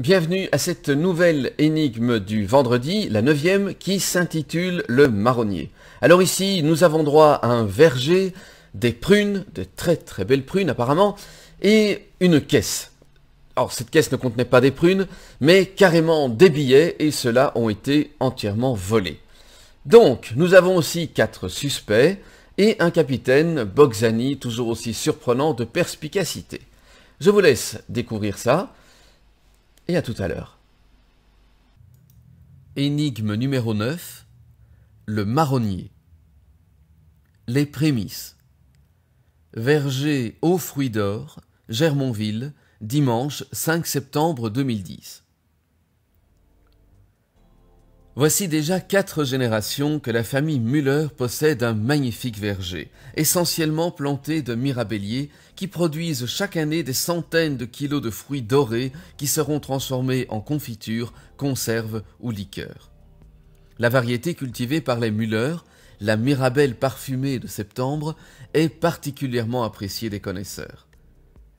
Bienvenue à cette nouvelle énigme du vendredi, la 9e, qui s'intitule le marronnier. Alors ici, nous avons droit à un verger, des prunes, de très très belles prunes apparemment, et une caisse. Alors cette caisse ne contenait pas des prunes, mais carrément des billets, et ceux-là ont été entièrement volés. Donc, nous avons aussi 4 suspects, et un capitaine, Bogzani, toujours aussi surprenant de perspicacité. Je vous laisse découvrir ça. Et à tout à l'heure. Énigme numéro 9. Le marronnier. Les prémices. Verger aux fruits d'or, Germonville, dimanche 5 septembre 2010. Voici déjà 4 générations que la famille Müller possède un magnifique verger, essentiellement planté de mirabelliers qui produisent chaque année des centaines de kilos de fruits dorés qui seront transformés en confiture, conserve ou liqueur. La variété cultivée par les Müller, la Mirabelle parfumée de septembre, est particulièrement appréciée des connaisseurs.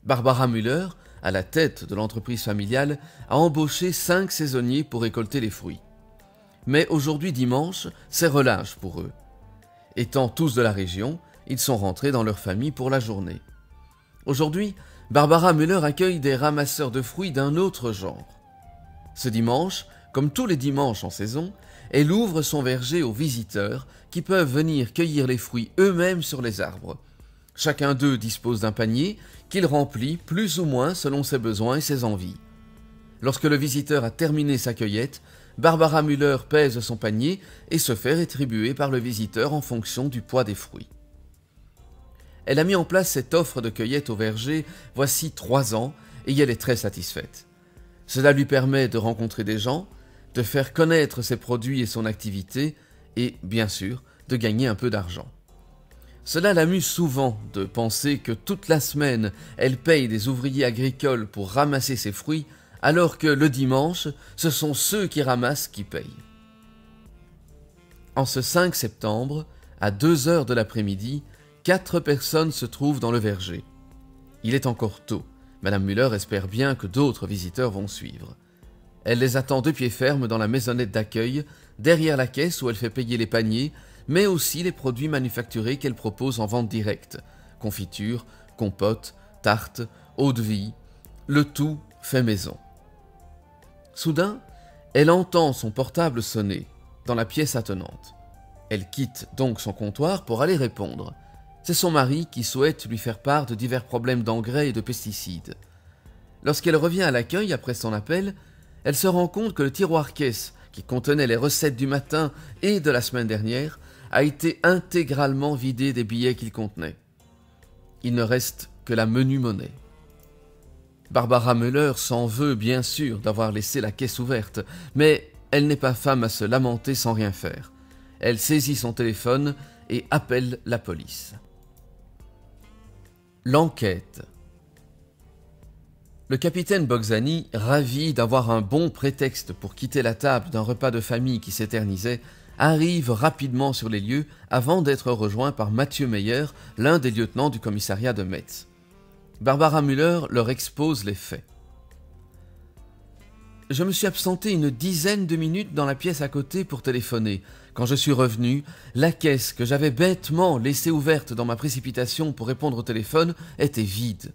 Barbara Müller, à la tête de l'entreprise familiale, a embauché 5 saisonniers pour récolter les fruits. Mais aujourd'hui dimanche, c'est relâche pour eux. Étant tous de la région, ils sont rentrés dans leur famille pour la journée. Aujourd'hui, Barbara Müller accueille des ramasseurs de fruits d'un autre genre. Ce dimanche, comme tous les dimanches en saison, elle ouvre son verger aux visiteurs qui peuvent venir cueillir les fruits eux-mêmes sur les arbres. Chacun d'eux dispose d'un panier qu'il remplit plus ou moins selon ses besoins et ses envies. Lorsque le visiteur a terminé sa cueillette, Barbara Müller pèse son panier et se fait rétribuer par le visiteur en fonction du poids des fruits. Elle a mis en place cette offre de cueillette au verger voici 3 ans et elle est très satisfaite. Cela lui permet de rencontrer des gens, de faire connaître ses produits et son activité et, bien sûr, de gagner un peu d'argent. Cela l'amuse souvent de penser que toute la semaine, elle paye des ouvriers agricoles pour ramasser ses fruits, alors que le dimanche, ce sont ceux qui ramassent qui payent. En ce 5 septembre, à 2 heures de l'après-midi, 4 personnes se trouvent dans le verger. Il est encore tôt. Madame Müller espère bien que d'autres visiteurs vont suivre. Elle les attend de pied ferme dans la maisonnette d'accueil, derrière la caisse où elle fait payer les paniers, mais aussi les produits manufacturés qu'elle propose en vente directe. Confiture, compote, tartes, eau-de-vie, le tout fait maison. Soudain, elle entend son portable sonner, dans la pièce attenante. Elle quitte donc son comptoir pour aller répondre. C'est son mari qui souhaite lui faire part de divers problèmes d'engrais et de pesticides. Lorsqu'elle revient à l'accueil après son appel, elle se rend compte que le tiroir-caisse, qui contenait les recettes du matin et de la semaine dernière, a été intégralement vidé des billets qu'il contenait. Il ne reste que la menue monnaie. Barbara Müller s'en veut bien sûr d'avoir laissé la caisse ouverte, mais elle n'est pas femme à se lamenter sans rien faire. Elle saisit son téléphone et appelle la police. L'enquête. Le capitaine Bogzani, ravi d'avoir un bon prétexte pour quitter la table d'un repas de famille qui s'éternisait, arrive rapidement sur les lieux avant d'être rejoint par Mathieu Meyer, l'un des lieutenants du commissariat de Metz. Barbara Müller leur expose les faits. Je me suis absenté une dizaine de minutes dans la pièce à côté pour téléphoner. Quand je suis revenu, la caisse que j'avais bêtement laissée ouverte dans ma précipitation pour répondre au téléphone était vide.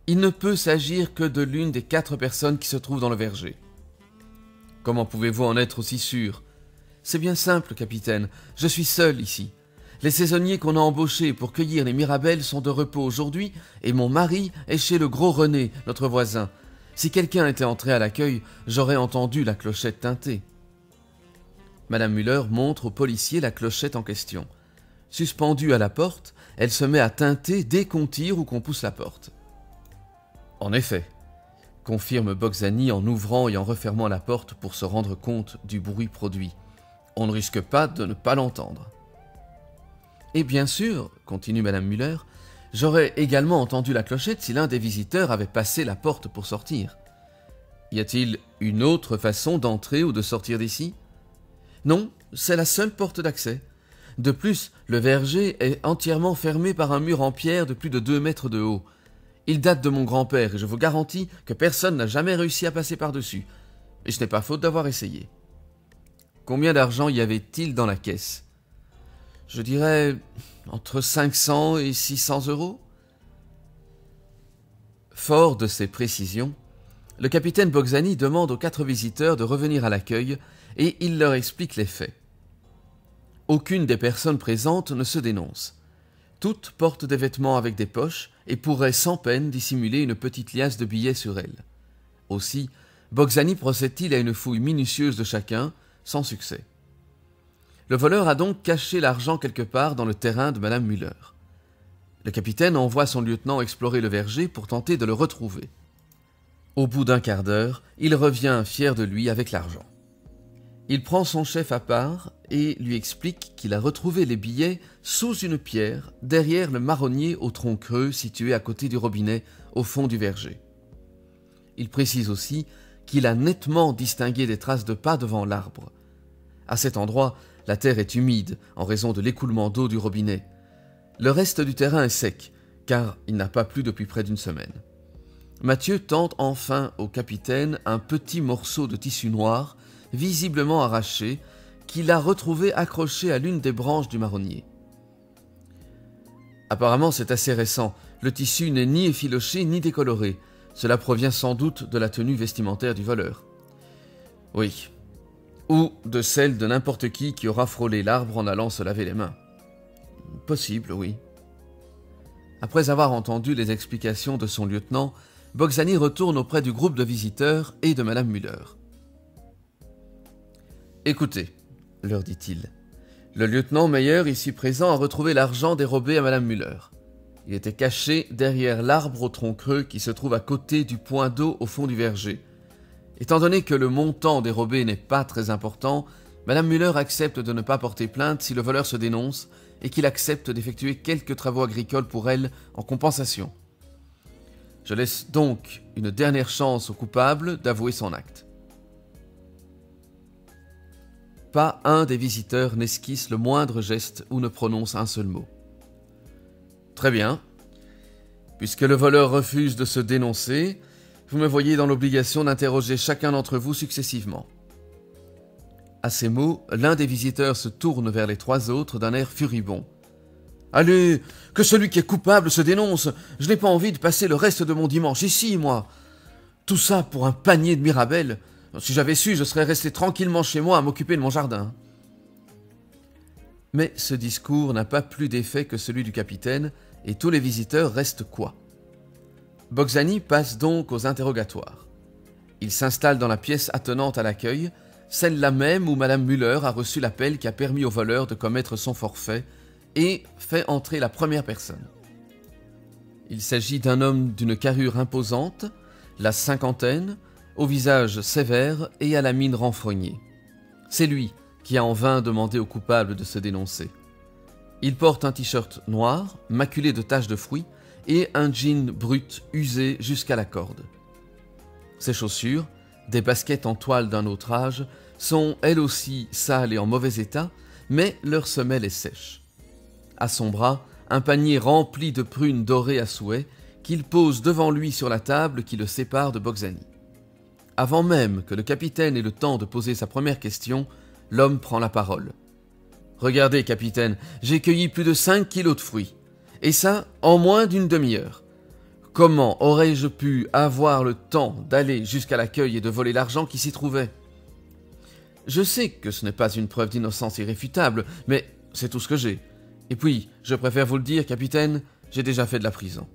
Il ne peut s'agir que de l'une des 4 personnes qui se trouvent dans le verger. Comment pouvez-vous en être aussi sûr? C'est bien simple, capitaine. Je suis seul ici. Les saisonniers qu'on a embauchés pour cueillir les mirabelles sont de repos aujourd'hui et mon mari est chez le gros René, notre voisin. Si quelqu'un était entré à l'accueil, j'aurais entendu la clochette tinter. Madame Müller montre au policier la clochette en question. Suspendue à la porte, elle se met à tinter dès qu'on tire ou qu'on pousse la porte. En effet, confirme Bogzani en ouvrant et en refermant la porte pour se rendre compte du bruit produit. On ne risque pas de ne pas l'entendre. Et bien sûr, continue Madame Müller, j'aurais également entendu la clochette si l'un des visiteurs avait passé la porte pour sortir. Y a-t-il une autre façon d'entrer ou de sortir d'ici? Non, c'est la seule porte d'accès. De plus, le verger est entièrement fermé par un mur en pierre de plus de 2 mètres de haut. Il date de mon grand-père et je vous garantis que personne n'a jamais réussi à passer par-dessus. Et ce n'est pas faute d'avoir essayé. Combien d'argent y avait-il dans la caisse? Je dirais entre 500 et 600 euros. Fort de ces précisions, le capitaine Boczany demande aux 4 visiteurs de revenir à l'accueil et il leur explique les faits. Aucune des personnes présentes ne se dénonce. Toutes portent des vêtements avec des poches et pourraient sans peine dissimuler une petite liasse de billets sur elles. Aussi, Boczany procède-t-il à une fouille minutieuse de chacun, sans succès. Le voleur a donc caché l'argent quelque part dans le terrain de Madame Müller. Le capitaine envoie son lieutenant explorer le verger pour tenter de le retrouver. Au bout d'un quart d'heure, il revient fier de lui avec l'argent. Il prend son chef à part et lui explique qu'il a retrouvé les billets sous une pierre derrière le marronnier au tronc creux situé à côté du robinet au fond du verger. Il précise aussi qu'il a nettement distingué des traces de pas devant l'arbre. À cet endroit, la terre est humide en raison de l'écoulement d'eau du robinet. Le reste du terrain est sec, car il n'a pas plu depuis près d'une semaine. Mathieu tend enfin au capitaine un petit morceau de tissu noir, visiblement arraché, qu'il a retrouvé accroché à l'une des branches du marronnier. Apparemment, c'est assez récent. Le tissu n'est ni effiloché ni décoloré. Cela provient sans doute de la tenue vestimentaire du voleur. Oui. Ou de celle de n'importe qui aura frôlé l'arbre en allant se laver les mains. Possible, oui. Après avoir entendu les explications de son lieutenant, Boczany retourne auprès du groupe de visiteurs et de Madame Müller. « Écoutez, leur dit-il, le lieutenant Meyer ici présent a retrouvé l'argent dérobé à Madame Müller. Il était caché derrière l'arbre au tronc creux qui se trouve à côté du point d'eau au fond du verger. Étant donné que le montant dérobé n'est pas très important, Madame Müller accepte de ne pas porter plainte si le voleur se dénonce et qu'il accepte d'effectuer quelques travaux agricoles pour elle en compensation. Je laisse donc une dernière chance au coupable d'avouer son acte. » Pas un des visiteurs n'esquisse le moindre geste ou ne prononce un seul mot. Très bien. Puisque le voleur refuse de se dénoncer, vous me voyez dans l'obligation d'interroger chacun d'entre vous successivement. À ces mots, l'un des visiteurs se tourne vers les 3 autres d'un air furibond. « Allez, que celui qui est coupable se dénonce. Je n'ai pas envie de passer le reste de mon dimanche ici, moi. Tout ça pour un panier de Mirabelle. Si j'avais su, je serais resté tranquillement chez moi à m'occuper de mon jardin. » Mais ce discours n'a pas plus d'effet que celui du capitaine, et tous les visiteurs restent cois. Boczany passe donc aux interrogatoires. Il s'installe dans la pièce attenante à l'accueil, celle-là même où Madame Müller a reçu l'appel qui a permis au voleur de commettre son forfait, et fait entrer la première personne. Il s'agit d'un homme d'une carrure imposante, la cinquantaine, au visage sévère et à la mine renfrognée. C'est lui qui a en vain demandé au coupable de se dénoncer. Il porte un t-shirt noir, maculé de taches de fruits, et un jean brut usé jusqu'à la corde. Ses chaussures, des baskets en toile d'un autre âge, sont elles aussi sales et en mauvais état, mais leur semelle est sèche. À son bras, un panier rempli de prunes dorées à souhait, qu'il pose devant lui sur la table qui le sépare de Boczany. Avant même que le capitaine ait le temps de poser sa première question, l'homme prend la parole. « Regardez, capitaine, j'ai cueilli plus de 5 kilos de fruits. Et ça, en moins d'une demi-heure. Comment aurais-je pu avoir le temps d'aller jusqu'à l'accueil et de voler l'argent qui s'y trouvait ? Je sais que ce n'est pas une preuve d'innocence irréfutable, mais c'est tout ce que j'ai. Et puis, je préfère vous le dire, capitaine, j'ai déjà fait de la prison. »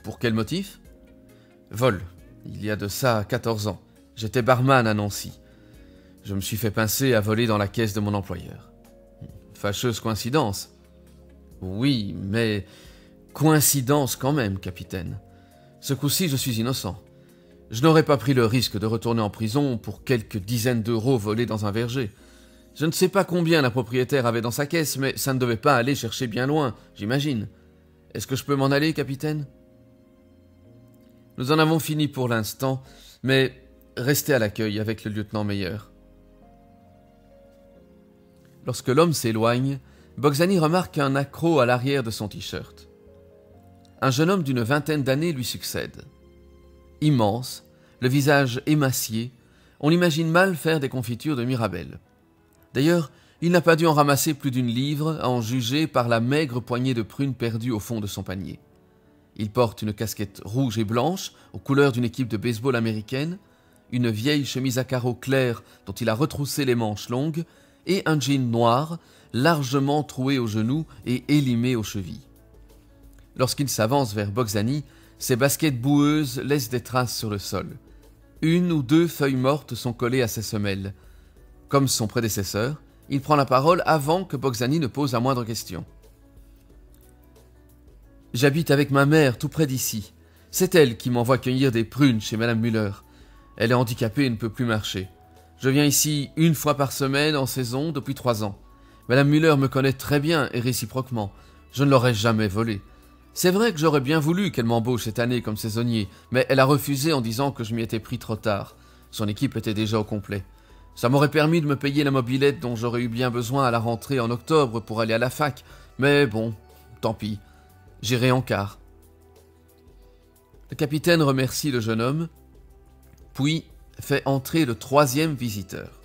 « Pour quel motif ? » ?»« Vol. Il y a de ça 14 ans. J'étais barman à Nancy. Je me suis fait pincer à voler dans la caisse de mon employeur. Fâcheuse coïncidence. Oui, mais coïncidence quand même, capitaine. Ce coup-ci, je suis innocent. Je n'aurais pas pris le risque de retourner en prison pour quelques dizaines d'euros volés dans un verger. Je ne sais pas combien la propriétaire avait dans sa caisse, mais ça ne devait pas aller chercher bien loin, j'imagine. Est-ce que je peux m'en aller, capitaine ? Nous en avons fini pour l'instant, mais restez à l'accueil avec le lieutenant Meyer. Lorsque l'homme s'éloigne, Boczany remarque un accroc à l'arrière de son t-shirt. « un jeune homme d'une vingtaine d'années lui succède. Immense, le visage émacié, on l'imagine mal faire des confitures de Mirabelle. D'ailleurs, il n'a pas dû en ramasser plus d'une livre, à en juger par la maigre poignée de prunes perdues au fond de son panier. Il porte une casquette rouge et blanche, aux couleurs d'une équipe de baseball américaine, une vieille chemise à carreaux clairs dont il a retroussé les manches longues, et un jean noir, largement troué aux genoux et élimé aux chevilles. Lorsqu'il s'avance vers Boxani, ses baskets boueuses laissent des traces sur le sol. Une ou deux feuilles mortes sont collées à ses semelles. Comme son prédécesseur, il prend la parole avant que Boxani ne pose la moindre question. « J'habite avec ma mère tout près d'ici. C'est elle qui m'envoie cueillir des prunes chez Madame Müller. Elle est handicapée et ne peut plus marcher. Je viens ici une fois par semaine en saison depuis 3 ans. Madame Müller me connaît très bien et réciproquement. Je ne l'aurais jamais volée. C'est vrai que j'aurais bien voulu qu'elle m'embauche cette année comme saisonnier, mais elle a refusé en disant que je m'y étais pris trop tard. Son équipe était déjà au complet. Ça m'aurait permis de me payer la mobilette dont j'aurais eu bien besoin à la rentrée en octobre pour aller à la fac, mais bon, tant pis. J'irai en car. » Le capitaine remercie le jeune homme, puis fait entrer le 3e visiteur.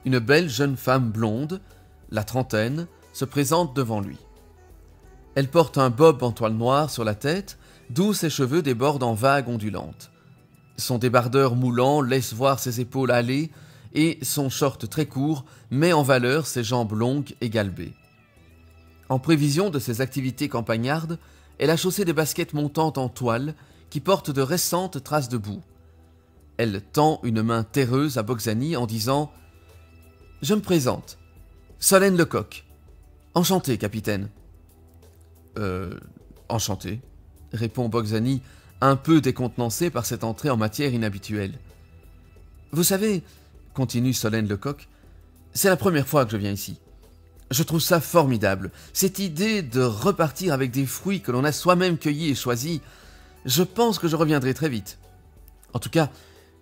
Une belle jeune femme blonde, la trentaine, se présente devant lui. Elle porte un bob en toile noire sur la tête, d'où ses cheveux débordent en vagues ondulantes. Son débardeur moulant laisse voir ses épaules hâlées et son short très court met en valeur ses jambes longues et galbées. En prévision de ses activités campagnardes, elle a chaussé des baskets montantes en toile qui portent de récentes traces de boue. Elle tend une main terreuse à Boxani en disant « Je me présente, Solène Lecoq. Enchanté, capitaine. » Enchanté, répond Boxani, un peu décontenancé par cette entrée en matière inhabituelle. Vous savez, continue Solène Lecoq, c'est la première fois que je viens ici. Je trouve ça formidable, cette idée de repartir avec des fruits que l'on a soi-même cueillis et choisis. Je pense que je reviendrai très vite. En tout cas,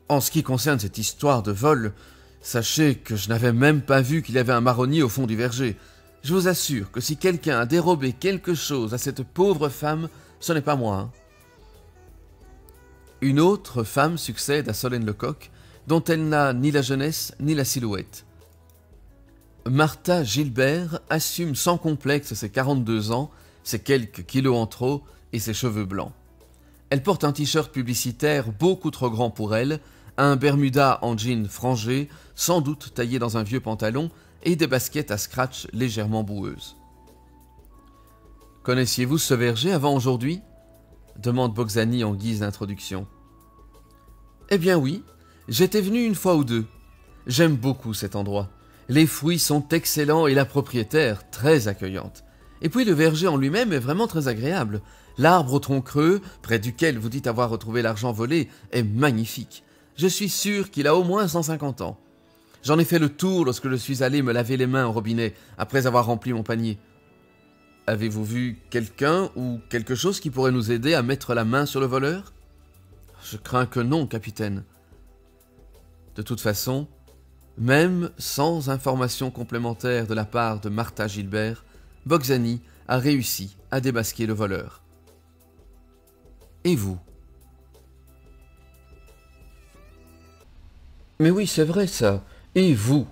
en ce qui concerne cette histoire de vol, sachez que je n'avais même pas vu qu'il y avait un marronnier au fond du verger. Je vous assure que si quelqu'un a dérobé quelque chose à cette pauvre femme, ce n'est pas moi. Hein. Une autre femme succède à Solène Lecoq, dont elle n'a ni la jeunesse ni la silhouette. Martha Gilbert assume sans complexe ses 42 ans, ses quelques kilos en trop et ses cheveux blancs. Elle porte un t-shirt publicitaire beaucoup trop grand pour elle, un bermuda en jean frangé, sans doute taillé dans un vieux pantalon, et des baskets à scratch légèrement boueuses. « Connaissiez-vous ce verger avant aujourd'hui » demande Boxani en guise d'introduction. « Eh bien oui, j'étais venu une fois ou deux. J'aime beaucoup cet endroit. Les fruits sont excellents et la propriétaire très accueillante. Et puis le verger en lui-même est vraiment très agréable. L'arbre au tronc creux, près duquel vous dites avoir retrouvé l'argent volé, est magnifique. Je suis sûr qu'il a au moins 150 ans. J'en ai fait le tour lorsque je suis allé me laver les mains au robinet, après avoir rempli mon panier. Avez-vous vu quelqu'un ou quelque chose qui pourrait nous aider à mettre la main sur le voleur ? Je crains que non, capitaine. De toute façon, même sans information complémentaire de la part de Martha Gilbert, Boxani a réussi à démasquer le voleur. Et vous ? Mais oui, c'est vrai ça. Et vous ?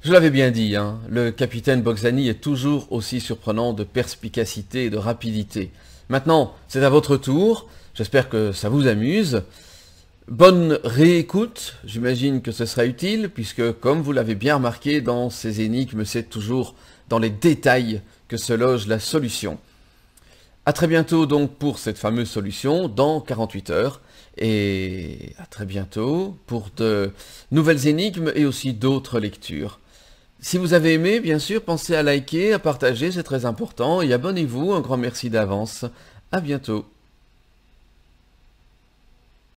Je l'avais bien dit, hein, le capitaine Boxani est toujours aussi surprenant de perspicacité et de rapidité. Maintenant, c'est à votre tour. J'espère que ça vous amuse. Bonne réécoute, j'imagine que ce sera utile, puisque comme vous l'avez bien remarqué, dans ces énigmes, c'est toujours dans les détails que se loge la solution. À très bientôt donc pour cette fameuse solution, dans 48 heures, et à très bientôt pour de nouvelles énigmes et aussi d'autres lectures. Si vous avez aimé, bien sûr, pensez à liker, à partager, c'est très important, et abonnez-vous, un grand merci d'avance. À bientôt.